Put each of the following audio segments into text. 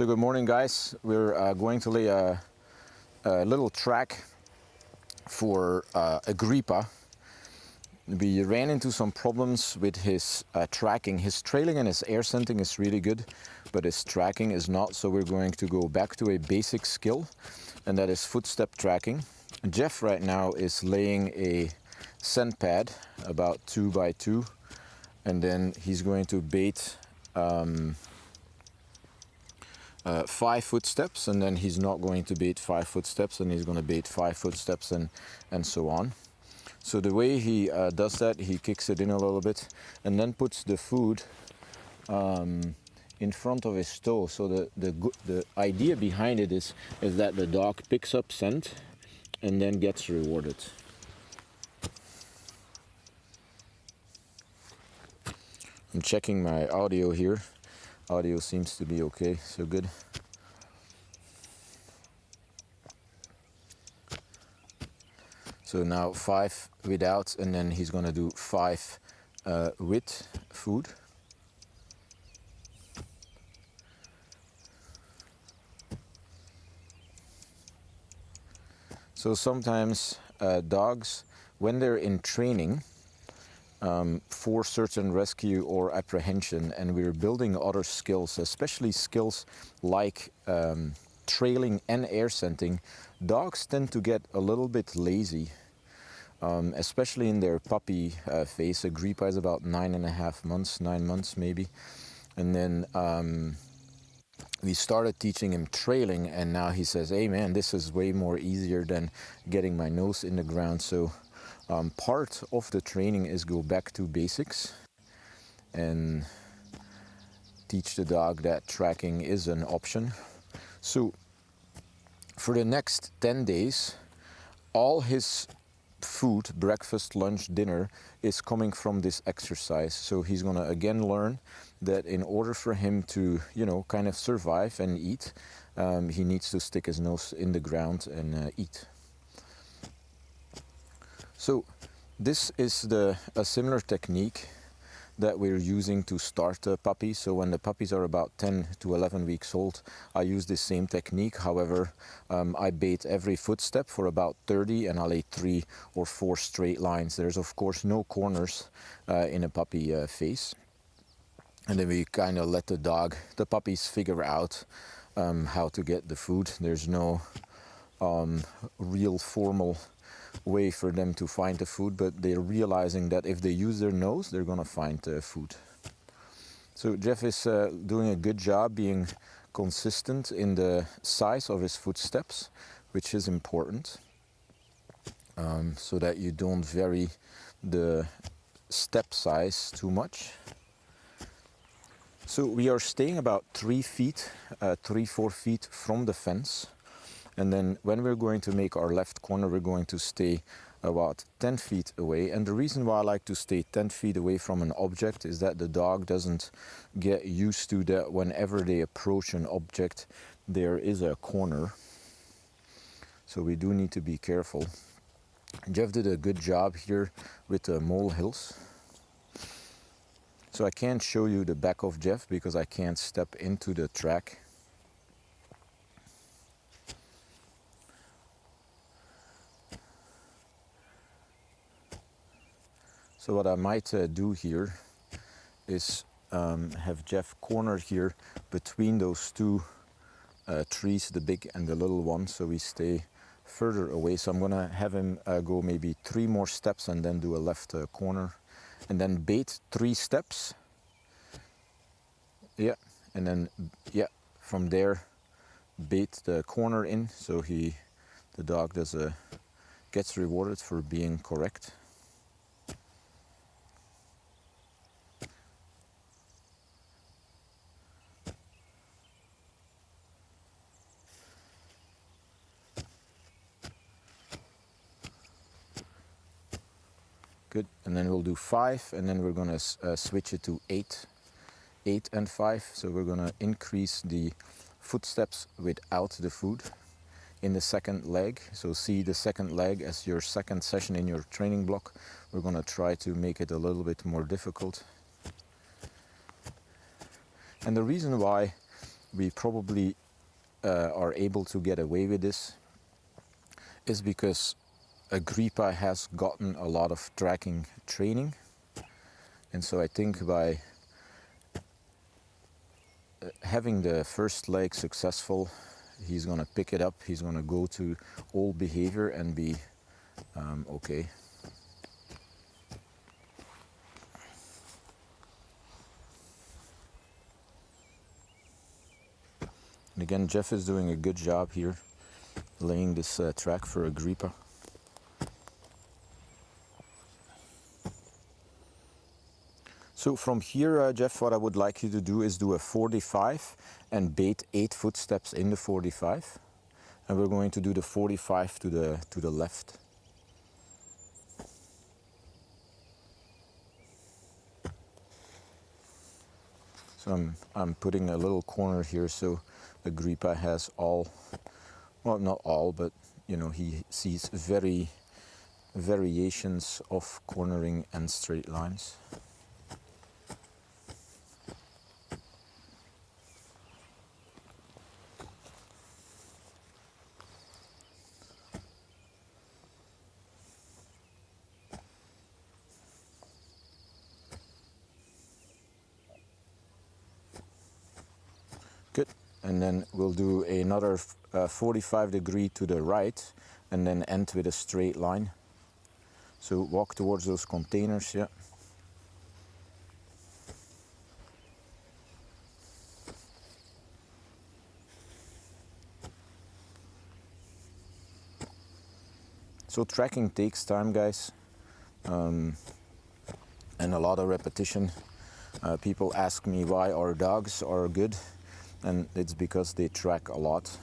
So good morning, guys. We're going to lay a little track for Agrippa. We ran into some problems with his tracking. His trailing and his air scenting is really good, but his tracking is not. So we're going to go back to a basic skill, and that is footstep tracking. Jeff right now is laying a scent pad about 2 by 2, and then he's going to bait 5 footsteps, and then he's not going to bait 5 footsteps, and he's going to bait 5 footsteps, and so on. So the way he does that, he kicks it in a little bit and then puts the food in front of his toe. So the idea behind it is that the dog picks up scent and then gets rewarded. I'm checking my audio here. Audio seems to be okay, so good. So now 5 without, and then he's gonna do 5 with food. So sometimes dogs, when they're in training for search and rescue or apprehension, and we're building other skills, especially skills like trailing and air scenting, dogs tend to get a little bit lazy, especially in their puppy phase. Agrippa is about 9.5 months, 9 months maybe. And then we started teaching him trailing, and now he says, hey man, this is way more easier than getting my nose in the ground. So part of the training is go back to basics and teach the dog that tracking is an option. So for the next 10 days, all his food, breakfast, lunch, dinner, is coming from this exercise. So he's gonna again learn that in order for him to, kind of survive and eat, he needs to stick his nose in the ground and eat. So this is a similar technique that we're using to start a puppy. So when the puppies are about 10 to 11 weeks old, I use the same technique. However, I bait every footstep for about 30, and I lay 3 or 4 straight lines. There's of course no corners in a puppy face. And then we kind of let the puppies figure out how to get the food. There's no real formal way for them to find the food, but they're realizing that if they use their nose, they're gonna find food. So Jeff is doing a good job being consistent in the size of his footsteps, which is important, so that you don't vary the step size too much. So we are staying about 3 feet, 3-4 feet from the fence. And then when we're going to make our left corner, we're going to stay about 10 feet away. And the reason why I like to stay 10 feet away from an object is that the dog doesn't get used to that whenever they approach an object, there is a corner. So we do need to be careful. Jeff did a good job here with the molehills. So I can't show you the back of Jeff because I can't step into the track. So what I might do here is have Jeff cornered here between those 2 trees, the big and the little one, so we stay further away. So I'm gonna have him go maybe 3 more steps and then do a left corner, and then bait 3 steps. Yeah, and then from there bait the corner in, so the dog gets rewarded for being correct. Good, and then we'll do 5, and then we're gonna switch it to 8 and 5. So we're gonna increase the footsteps without the food in the second leg. So see the second leg as your second session in your training block. We're gonna try to make it a little bit more difficult. And the reason why we probably are able to get away with this is because Agrippa has gotten a lot of tracking training. And so I think by having the first leg successful, he's going to pick it up, he's going to go to old behavior and be okay. And again, Jeff is doing a good job here, laying this track for Agrippa. So from here, Jeff, what I would like you to do is do a 45 and bait 8 footsteps in the 45. And we're going to do the 45 to the left. So I'm putting a little corner here so Agrippa has all, well, not all, but you know, he sees variations of cornering and straight lines. Good. And then we'll do another 45 degree to the right and then end with a straight line. So walk towards those containers, yeah. So tracking takes time, guys, and a lot of repetition. People ask me why our dogs are good, and it's because they track a lot.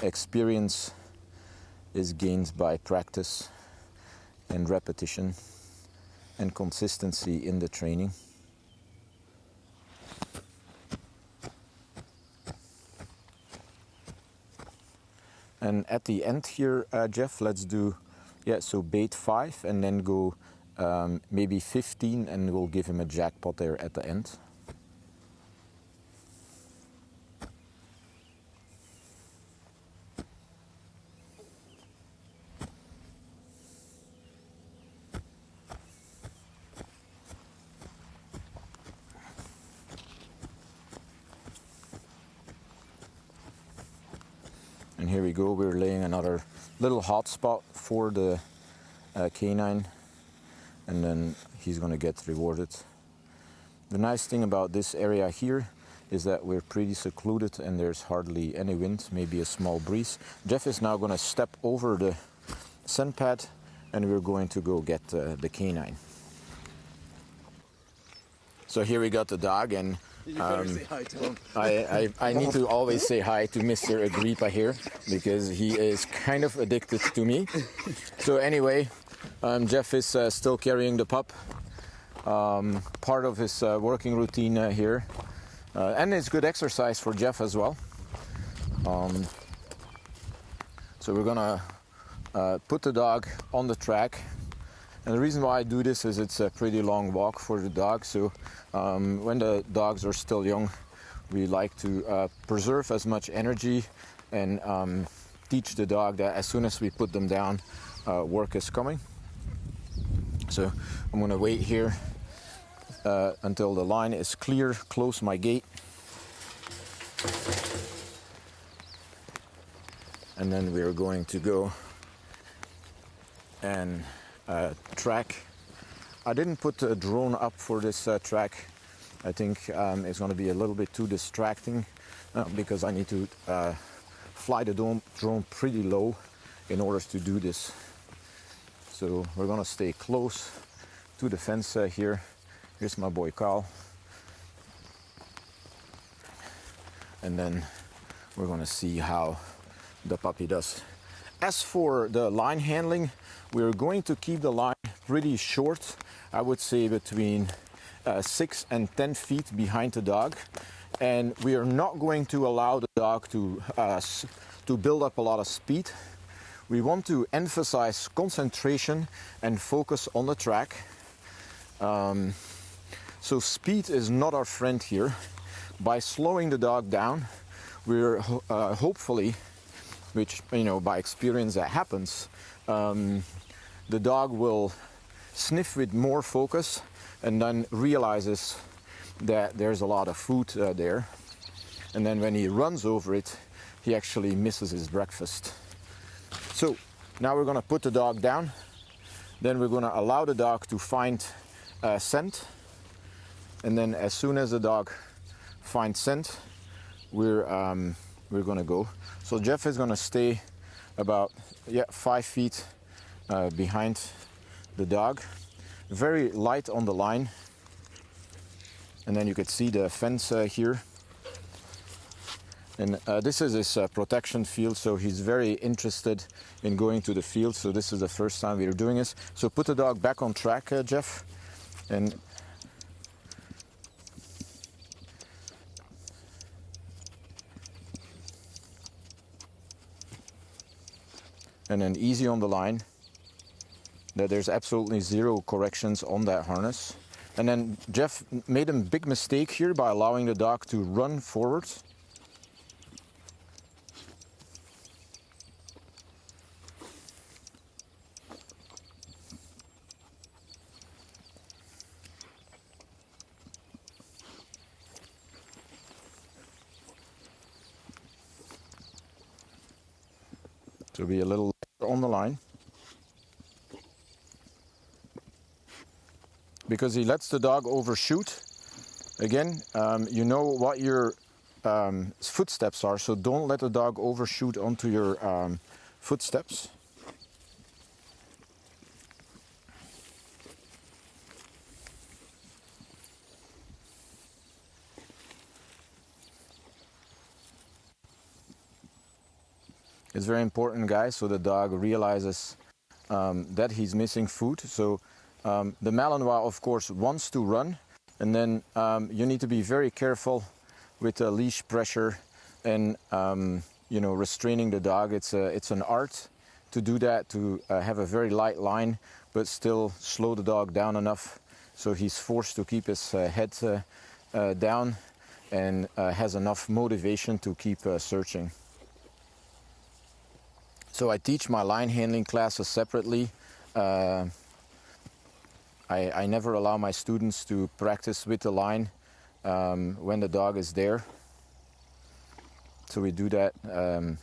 Experience is gained by practice and repetition and consistency in the training. And at the end here, Jeff, let's do, yeah, so bait 5 and then go maybe 15 and we'll give him a jackpot there at the end. And here we go, we're laying another little hot spot for the K9, and then he's gonna get rewarded. The nice thing about this area here is that we're pretty secluded and there's hardly any wind, maybe a small breeze. Jeff is now gonna step over the sun pad and we're going to go get the K9. So here we got the dog, and You better say hi to him. I need to always say hi to Mr. Agrippa here because he is kind of addicted to me. So anyway, Jeff is still carrying the pup. Part of his working routine here. And it's good exercise for Jeff as well. So we're gonna put the dog on the track. And the reason why I do this is it's a pretty long walk for the dog. So when the dogs are still young, we like to preserve as much energy and teach the dog that as soon as we put them down, work is coming. So I'm gonna wait here until the line is clear, close my gate. And then we're going to go and track. I didn't put a drone up for this track. I think it's going to be a little bit too distracting because I need to fly the drone pretty low in order to do this. So we're going to stay close to the fence here. Here's my boy Carl. And then we're going to see how the puppy does. As for the line handling, we're going to keep the line pretty short. I would say between 6 and 10 feet behind the dog. And we are not going to allow the dog to build up a lot of speed. We want to emphasize concentration and focus on the track. So speed is not our friend here. by slowing the dog down, we're hopefully, which, you know, by experience that happens, the dog will sniff with more focus and then realizes that there's a lot of food there. And then when he runs over it, he actually misses his breakfast. So now we're going to put the dog down. Then we're going to allow the dog to find scent. And then as soon as the dog finds scent, we're going to go. So Jeff is going to stay about 5 feet behind the dog. Very light on the line. And then you could see the fence here. And this is his protection field, so he's very interested in going to the field. So this is the first time we're doing this. So put the dog back on track, Jeff. And then easy on the line. That there's absolutely zero corrections on that harness. And then Jeff made a big mistake here by allowing the dog to run forwards. So be a little on the line. Because he lets the dog overshoot. Again, you know what your footsteps are, so don't let the dog overshoot onto your footsteps. It's very important, guys, so the dog realizes that he's missing food. So the Malinois, of course, wants to run, and then you need to be very careful with leash pressure and you know, restraining the dog. It's an art to do that, to have a very light line, but still slow the dog down enough so he's forced to keep his head down and has enough motivation to keep searching. So I teach my line handling classes separately. I never allow my students to practice with the line when the dog is there. So we do that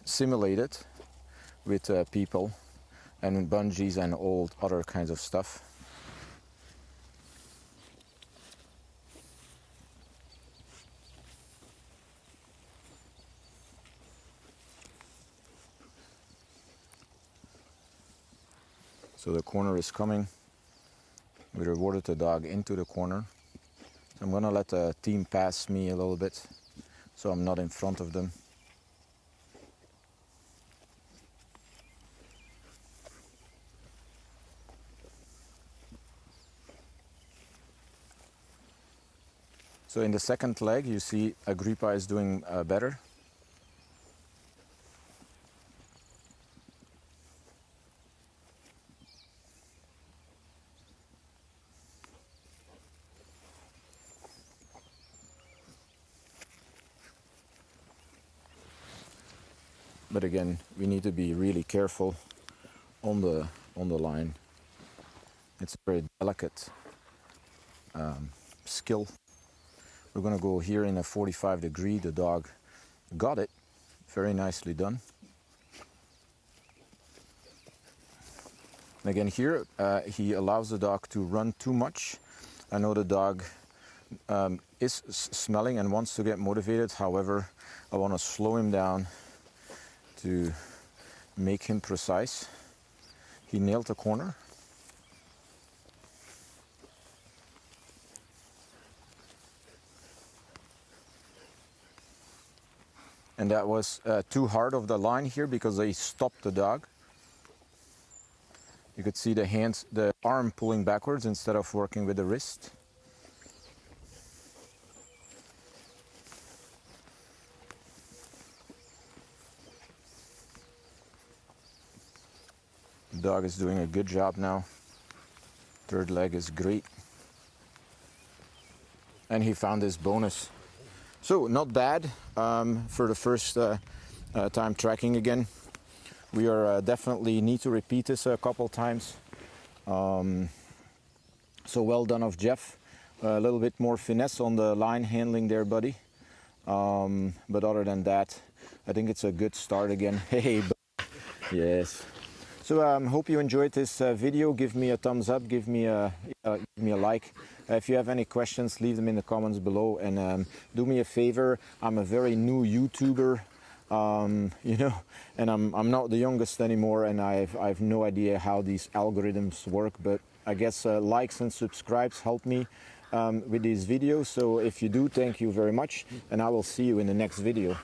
simulated with people and bungees and all other kinds of stuff. So the corner is coming. We rewarded the dog into the corner. I'm going to let the team pass me a little bit so I'm not in front of them. So in the second leg, you see Agrippa is doing better. But again, we need to be really careful on the line. It's a very delicate skill. We're going to go here in a 45 degree. The dog got it. Very nicely done. And again here, he allows the dog to run too much. I know the dog is smelling and wants to get motivated. However, I want to slow him down to make him precise. He nailed the corner. And that was too hard of the line here because they stopped the dog. You could see the arm pulling backwards instead of working with the wrist. The dog is doing a good job now. Third leg is great. And he found his bonus So not bad for the first time tracking again. We are definitely need to repeat this a couple times. So well done of Jeff. A little bit more finesse on the line handling there, buddy. But other than that, I think it's a good start again. Hey, yes. So hope you enjoyed this video. Give me a thumbs up, give me a like. If you have any questions, leave them in the comments below. And do me a favor, I'm a very new YouTuber, you know, and I'm not the youngest anymore, and I've no idea how these algorithms work, but I guess likes and subscribes help me with these videos. So if you do, thank you very much, and I will see you in the next video.